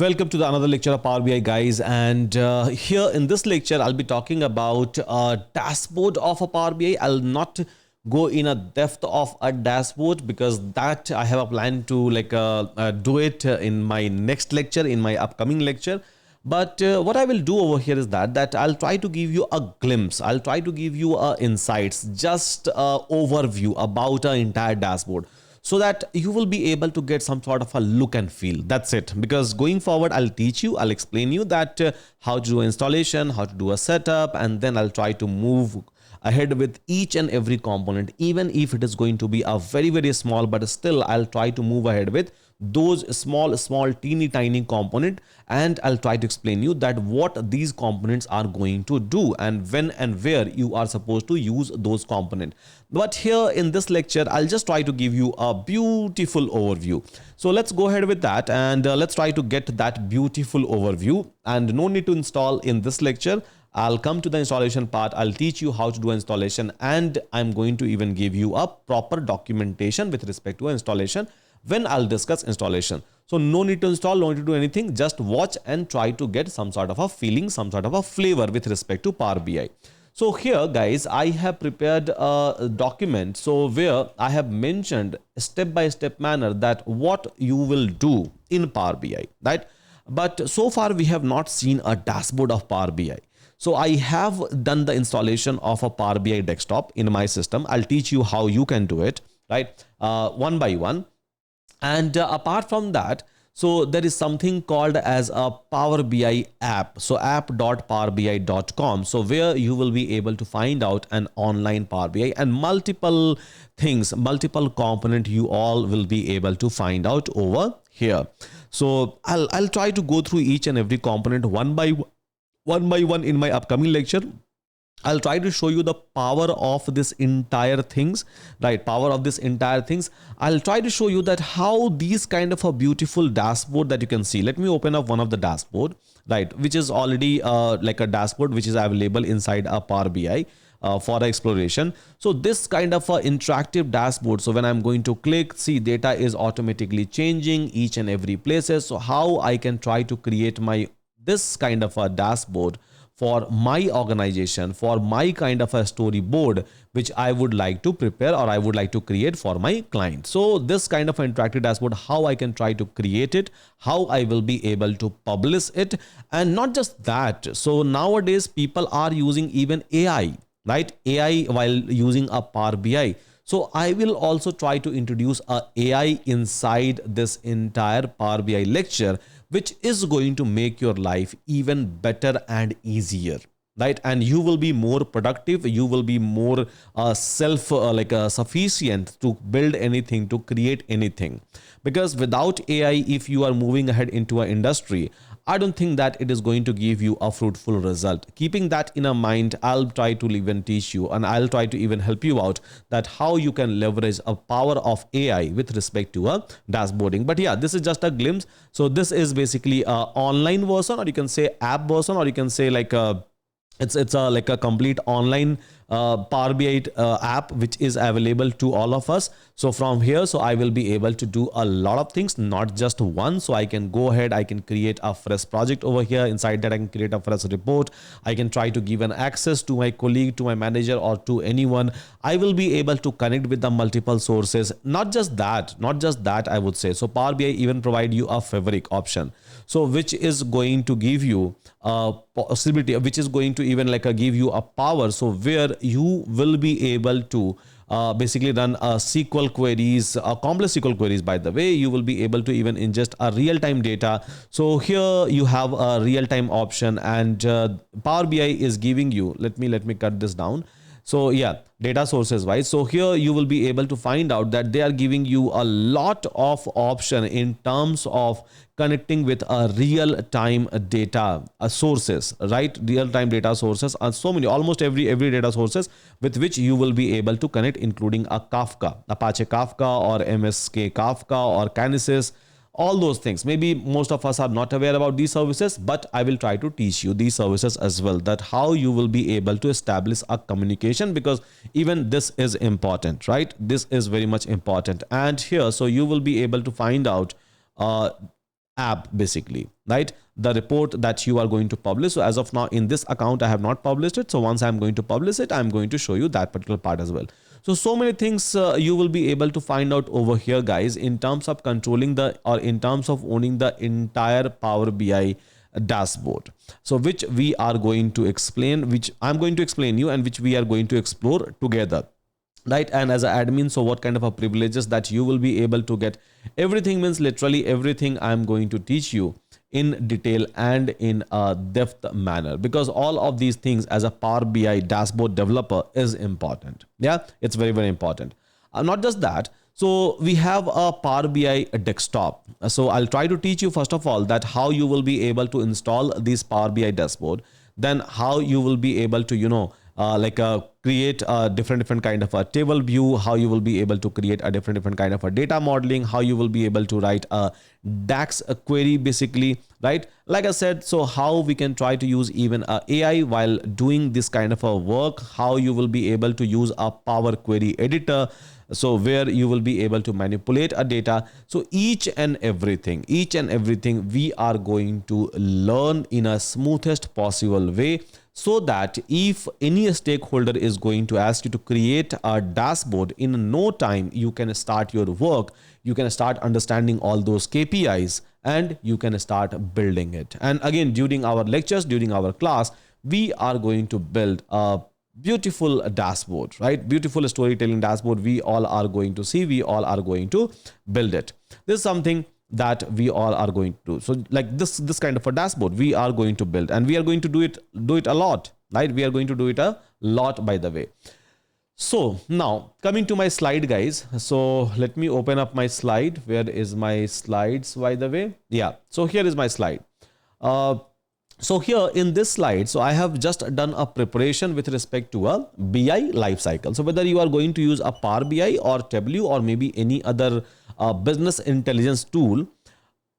Welcome to the another lecture of Power BI, guys. And here in this lecture, I'll be talking about a dashboard of a Power BI. I'll not go in a depth of a dashboard because that I have a plan to do it in my next lecture, in my upcoming lecture. But what I will do over here is that I'll try to give you a glimpse. I'll try to give you insights, just overview about an entire dashboard, so that you will be able to get some sort of a look and feel. That's it. Because going forward, I'll teach you, I'll explain you that how to do installation, how to do a setup, and then I'll try to move ahead with each and every component, even if it is going to be a very small, but still I'll try to move ahead with those small teeny tiny component, and I'll try to explain you that what these components are going to do and when and where you are supposed to use those components. But here in this lecture, I'll just try to give you a beautiful overview. So let's go ahead with that, and let's try to get that beautiful overview. And no need to install in this lecture. I'll come to the installation part. I'll teach you how to do installation, and I'm going to even give you a proper documentation with respect to installation when I'll discuss installation. So no need to install, no need to do anything. Just watch and try to get some sort of a feeling, some sort of a flavor with respect to Power BI. So here, guys, I have prepared a document, so where I have mentioned step-by-step manner that what you will do in Power BI, right? But so far we have not seen a dashboard of Power BI. So I have done the installation of a Power BI desktop in my system. I'll teach you how you can do it, right? One by one. And apart from that, so there is something called as a Power BI app. So app.powerbi.com. So where you will be able to find out an online Power BI and multiple things, multiple component you all will be able to find out over here. So I'll try to go through each and every component one by one in my upcoming lecture. I'll try to show you the power of this entire things, right? Power of this entire things. I'll try to show you that how these kind of a beautiful dashboard that you can see. Let me open up one of the dashboard, right? Which is already like a dashboard which is available inside a Power BI. For exploration. So this kind of interactive dashboard. So when I'm going to click, see data is automatically changing each and every places. So how I can try to create my this kind of a dashboard for my organization, for my kind of a storyboard, which I would like to prepare or I would like to create for my client. So this kind of an interactive dashboard, how I can try to create it, how I will be able to publish it, and not just that. So nowadays people are using even AI, right? AI while using a Power BI. So I will also try to introduce a AI inside this entire Power BI lecture, which is going to make your life even better and easier, right? And you will be more productive. You will be more sufficient to build anything, to create anything. Because without AI, if you are moving ahead into an industry, I don't think that it is going to give you a fruitful result. Keeping that in a mind, I'll try to even teach you, and I'll try to even help you out that how you can leverage a power of AI with respect to a dashboarding. But yeah, this is just a glimpse. So this is basically a online version, or you can say app version, or you can say like a it's a like a complete online Power BI app which is available to all of us. So from here, so I will be able to do a lot of things, not just one. So I can go ahead, I can create a fresh project over here. Inside that, I can create a fresh report. I can try to give an access to my colleague, to my manager, or to anyone. I will be able to connect with the multiple sources. Not just that, I would say. So Power BI even provide you a fabric option, so which is going to give you a possibility, which is going to even give you a power, so where you will be able to basically run SQL queries, complex SQL queries. By the way, you will be able to even ingest a real-time data. So here you have a real-time option, and Power BI is giving you, let me cut this down. So yeah, data sources wise, so here you will be able to find out that they are giving you a lot of option in terms of connecting with a real-time data sources, right? Real-time data sources are so many, almost every data sources with which you will be able to connect, including a Kafka, Apache Kafka, or MSK Kafka, or Kinesis. All those things, maybe most of us are not aware about these services, but I will try to teach you these services as well, that how you will be able to establish a communication, because even this is important, right? This is very much important. And here, so you will be able to find out app basically, right? The report that you are going to publish. So as of now in this account I have not published it, so once I'm going to publish it, I'm going to show you that particular part as well. So many things you will be able to find out over here, guys, in terms of controlling the, or in terms of owning the entire Power BI dashboard, so which we are going to explain, which I'm going to explain you, and which we are going to explore together, right? And as an admin, so what kind of a privileges that you will be able to get, everything means literally everything I'm going to teach you in detail and in a depth manner, because all of these things as a Power BI dashboard developer is important. Yeah, it's very, very important. Not just that, so we have a Power BI desktop. So I'll try to teach you first of all that how you will be able to install this Power BI dashboard, then how you will be able to, create a different kind of a table view, how you will be able to create a different kind of a data modeling, how you will be able to write a DAX query basically, right? Like I said, so how we can try to use even a AI while doing this kind of a work, how you will be able to use a Power Query editor, so where you will be able to manipulate a data. So each and everything we are going to learn in a smoothest possible way, so that if any stakeholder is going to ask you to create a dashboard, in no time you can start your work, you can start understanding all those KPIs, and you can start building it. And again, during our lectures, during our class, we are going to build a beautiful dashboard, right? Beautiful storytelling dashboard. We all are going to see, we all are going to build it. This is something that we all are going to do. So like this kind of a dashboard we are going to build, and we are going to do it a lot, right? We are going to do it a lot, by the way. So now coming to my slide, guys. So let me open up my slide. Where is my slides, by the way? Yeah, so here is my slide. So here in this slide, so I have just done a preparation with respect to a BI lifecycle. So whether you are going to use a Power BI or Tableau or maybe any other business intelligence tool,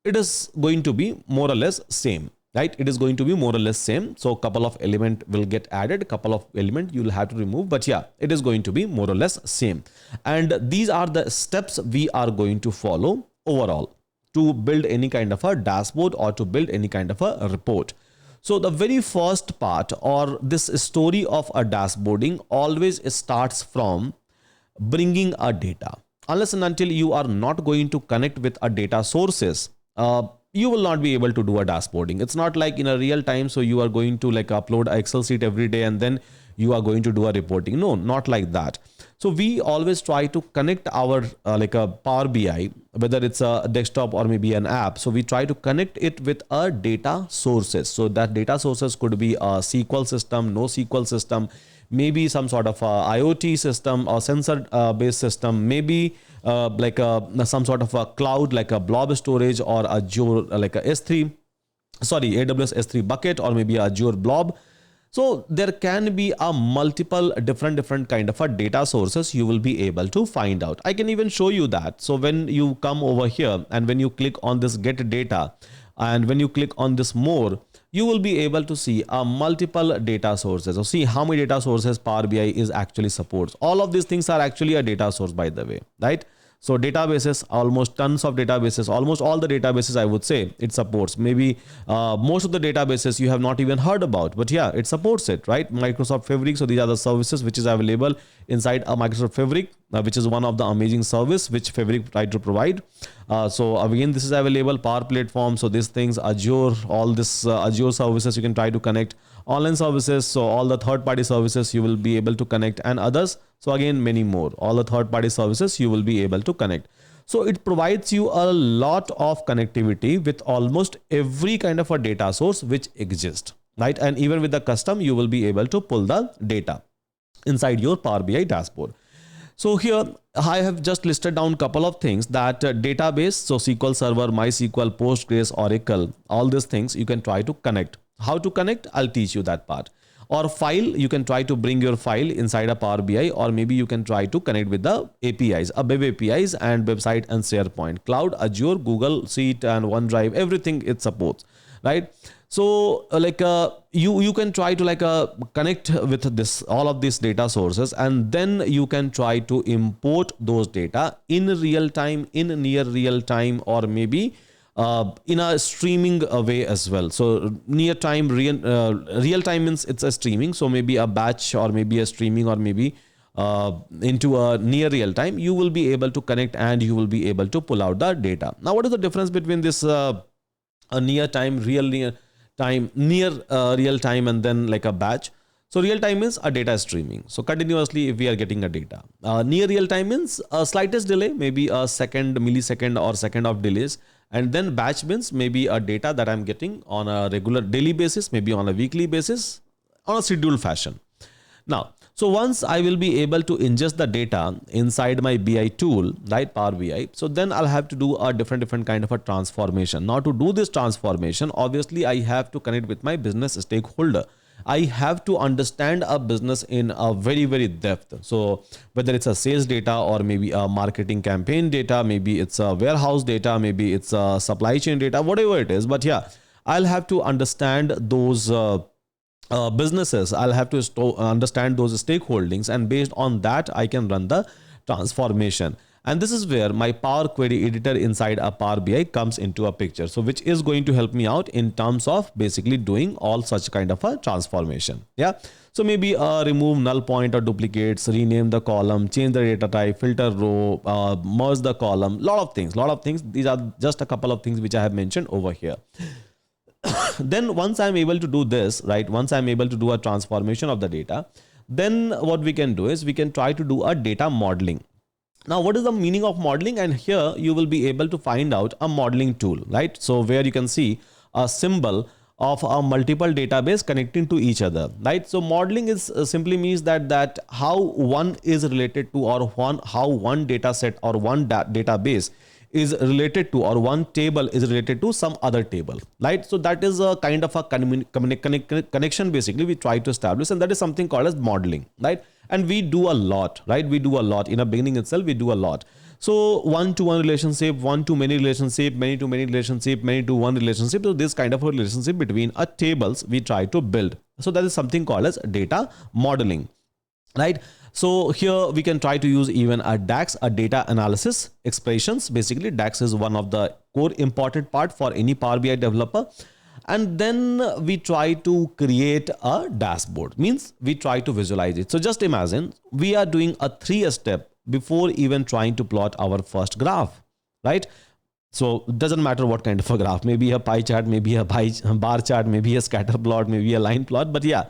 it is going to be more or less same, right? It is going to be more or less same. So a couple of element will get added, a couple of element you will have to remove, but yeah, it is going to be more or less same. And these are the steps we are going to follow overall to build any kind of a dashboard or to build any kind of a report. So the very first part, or this story of a dashboarding, always starts from bringing a data. Unless and until you are not going to connect with a data sources, you will not be able to do a dashboarding. It's not like in a real time, so you are going to like upload an Excel sheet every day and then you are going to do a reporting. No, not like that. So we always try to connect our like a Power BI, whether it's a desktop or maybe an app. So we try to connect it with a data sources. So that data sources could be a SQL system, NoSQL system, maybe some sort of a IoT system or sensor based system, maybe like some sort of a cloud like a blob storage or Azure like a AWS S3 bucket or maybe Azure blob. So there can be a multiple different kind of a data sources you will be able to find out. I can even show you that. So when you come over here and when you click on this get data and when you click on this more, you will be able to see a multiple data sources. So see how many data sources Power BI is actually supports. All of these things are actually a data source, by the way, right? So databases, almost tons of databases, almost all the databases I would say it supports. Maybe most of the databases you have not even heard about, but yeah, it supports it, right? Microsoft Fabric. So these are the services which is available inside a Microsoft Fabric, which is one of the amazing service which Fabric try to provide. So again, this is available Power Platform. So these things, Azure, all this Azure services you can try to connect. Online services, so all the third-party services you will be able to connect, and others. So again, many more, all the third-party services you will be able to connect. So it provides you a lot of connectivity with almost every kind of a data source which exists, right? And even with the custom, you will be able to pull the data inside your Power BI dashboard. So here I have just listed down a couple of things that database, so SQL Server, MySQL, Postgres, Oracle, all these things you can try to connect. How to connect? I'll teach you that part. Or file, you can try to bring your file inside a Power BI, or maybe you can try to connect with the APIs, web APIs and website and SharePoint, Cloud, Azure, Google Sheet and OneDrive, everything it supports, right? So you can try to connect with this, all of these data sources, and then you can try to import those data in real time, in near real time, or maybe in a streaming way as well. So near time, real time means it's a streaming. So maybe a batch or maybe a streaming or maybe into a near real time, you will be able to connect and you will be able to pull out the data. Now, what is the difference between this a near time, near time, near real time, and then like a batch? So real time means a data streaming. So continuously, if we are getting a data. Near real time means a slightest delay, maybe a second, millisecond, or second of delays. And then batch means maybe a data that I'm getting on a regular daily basis, maybe on a weekly basis, on a scheduled fashion. Now, so once I will be able to ingest the data inside my BI tool, right, Power BI, so then I'll have to do a different kind of a transformation. Now, to do this transformation, obviously I have to connect with my business stakeholder. I have to understand a business in a very depth. So whether it's a sales data or maybe a marketing campaign data, maybe it's a warehouse data, maybe it's a supply chain data, whatever it is. But yeah, I'll have to understand those businesses. I'll have to understand those stakeholdings, and based on that, I can run the transformation. And this is where my Power Query Editor inside a Power BI comes into a picture. So which is going to help me out in terms of basically doing all such kind of a transformation. Yeah. So maybe remove null point or duplicates, rename the column, change the data type, filter row, merge the column, lot of things. These are just a couple of things which I have mentioned over here. Then once I'm able to do this, right, once I'm able to do a transformation of the data, then what we can do is we can try to do a data modeling. Now, what is the meaning of modeling? And here you will be able to find out a modeling tool, right? So where you can see a symbol of a multiple database connecting to each other, right? So modeling is simply means that how one is related to, or how one data set or one database is related to, or one table is related to some other table, right? So that is a kind of a connection basically we try to establish, and that is something called as modeling, right? And we do a lot, right? We do a lot in a beginning itself. We do a lot. So one-to-one relationship, one-to-many relationship, many-to-many relationship, many-to-one relationship. So this kind of a relationship between a tables we try to build. So that is something called as data modeling, right? So here we can try to use even a DAX, a data analysis expressions. Basically, DAX is one of the core important part for any Power BI developer. And then we try to create a dashboard, means we try to visualize it. So just imagine we are doing a 3-step before even trying to plot our first graph, right? So it doesn't matter what kind of a graph, maybe a pie chart, maybe a bar chart, maybe a scatter plot, maybe a line plot. But yeah,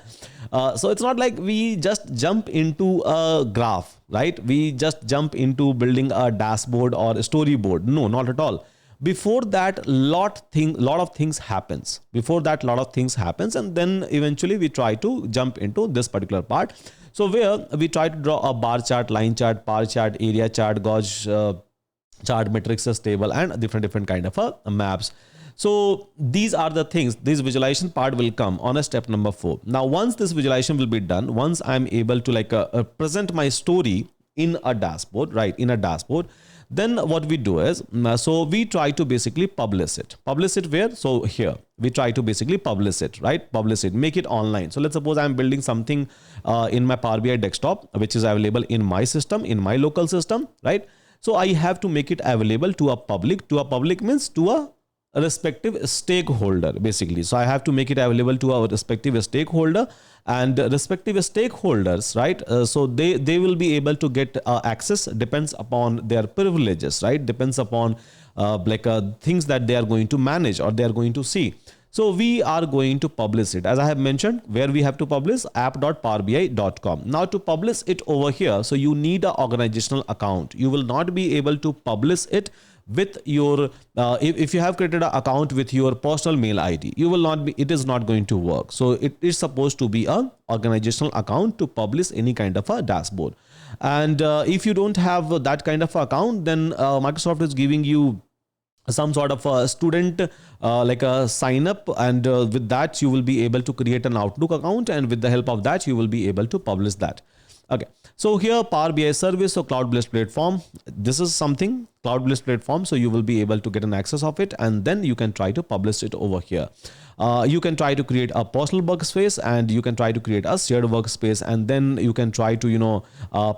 so it's not like we just jump into a graph, right? We just jump into building a dashboard or a storyboard. No, not at all. Before that, lot of things happens. Before that, lot of things happens, and then eventually we try to jump into this particular part. So where we try to draw a bar chart, line chart, bar chart, area chart, gauge chart, matrices table, and different kind of maps. So these are the things. This visualization part will come on a step number 4. Now, once this visualization will be done, once I'm able to present my story in a dashboard, right? In a dashboard. Then what we do is, so we try to basically publish it. Publish it where? So here, we try to basically publish it, right? Publish it, make it online. So let's suppose I'm building something in my Power BI desktop, which is available in my system, in my local system, right? So I have to make it available to a public. To a public means to a respective stakeholder, basically. So I have to make it available to our respective stakeholder, and respective stakeholders, right? So they will be able to get access, depends upon their privileges, right? Depends upon things that they are going to manage or they are going to see. So we are going to publish it. As I have mentioned, where we have to publish, app.powerbi.com. Now to publish it over here, so you need an organizational account. You will not be able to publish it with your, if you have created an account with your personal mail ID, you will not be, it is not going to work. So it is supposed to be an organizational account to publish any kind of a dashboard. And if you don't have that kind of account, then Microsoft is giving you some sort of a student like a sign up, and with that you will be able to create an Outlook account, and with the help of that you will be able to publish that. Okay, So here Power BI service, so cloud-based platform. This is something cloud-based platform, so you will be able to get an access of it, and then you can try to publish it over here. You can try to create a personal workspace, and you can try to create a shared workspace, and then you can try to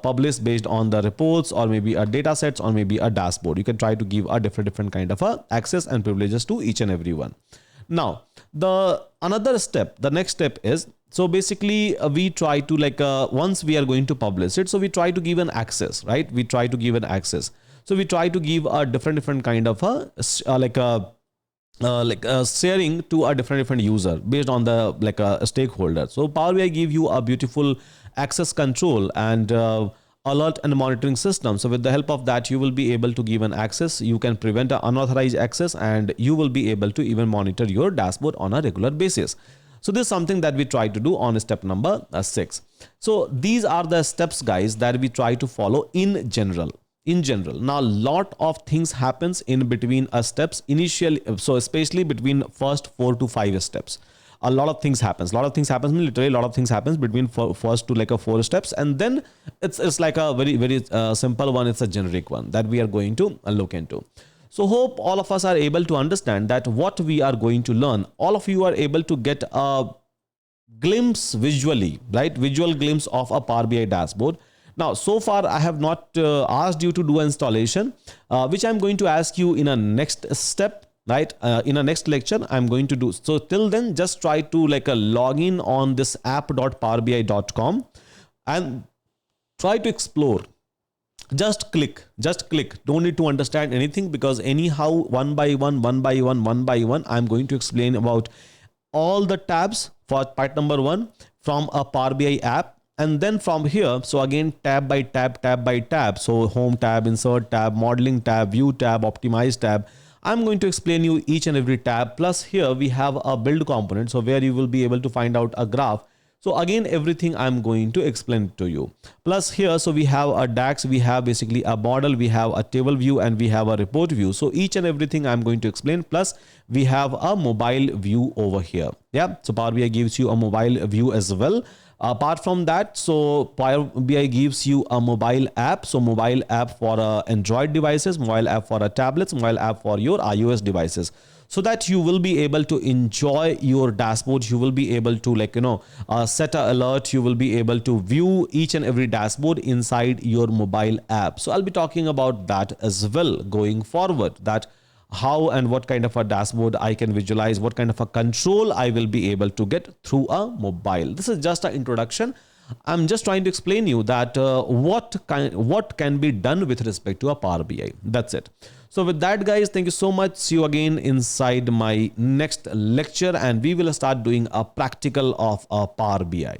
publish based on the reports, or maybe a data sets, or maybe a dashboard. You can try to give a different kind of access and privileges to each and every one. Now the next step is, so basically we try to once we are going to publish it, so we try to give an access, right? We try to give an access. So we try to give a different kind of sharing to a different user based on the a stakeholder. So Power BI give you a beautiful access control and alert and monitoring system. So with the help of that, you will be able to give an access. You can prevent an unauthorized access, and you will be able to even monitor your dashboard on a regular basis. So this is something that we try to do on step number 6. So these are the steps, guys, that we try to follow in general. Now a lot of things happens in between steps initially, so especially between first 4 to 5 steps. A lot of things happens, literally a lot of things happens between first to 4 steps, and then it's like a very simple one. It's a generic one that we are going to look into. So hope all of us are able to understand that what we are going to learn, all of you are able to get a glimpse visually, right? Visual glimpse of a Power BI dashboard. Now, so far, I have not asked you to do installation, which I'm going to ask you in a next step, right? In a next lecture, I'm going to do. So till then, just try to log in on this app.powerbi.com and try to explore. Just click. Don't need to understand anything, because anyhow, one by one, I'm going to explain about all the tabs for part number 1 from a Power BI app. And then from here, so again, tab by tab. So home tab, insert tab, modeling tab, view tab, optimize tab. I'm going to explain you each and every tab. Plus here we have a build component, so where you will be able to find out a graph. So again, everything I'm going to explain to you. Plus here, so we have a DAX, we have basically a model, we have a table view, and we have a report view. So each and everything I'm going to explain. Plus we have a mobile view over here. Yeah, so Power BI gives you a mobile view as well. Apart from that, so Power BI gives you a mobile app. So mobile app for Android devices, mobile app for tablets, mobile app for your iOS devices, so that you will be able to enjoy your dashboard. You will be able to set an alert. You will be able to view each and every dashboard inside your mobile app. So I'll be talking about that as well going forward, that how and what kind of a dashboard I can visualize, what kind of a control I will be able to get through a mobile. This is just an introduction. I'm just trying to explain you that what can be done with respect to a Power BI. That's it. So with that, guys, thank you so much. See you again inside my next lecture, and we will start doing a practical of a Power BI.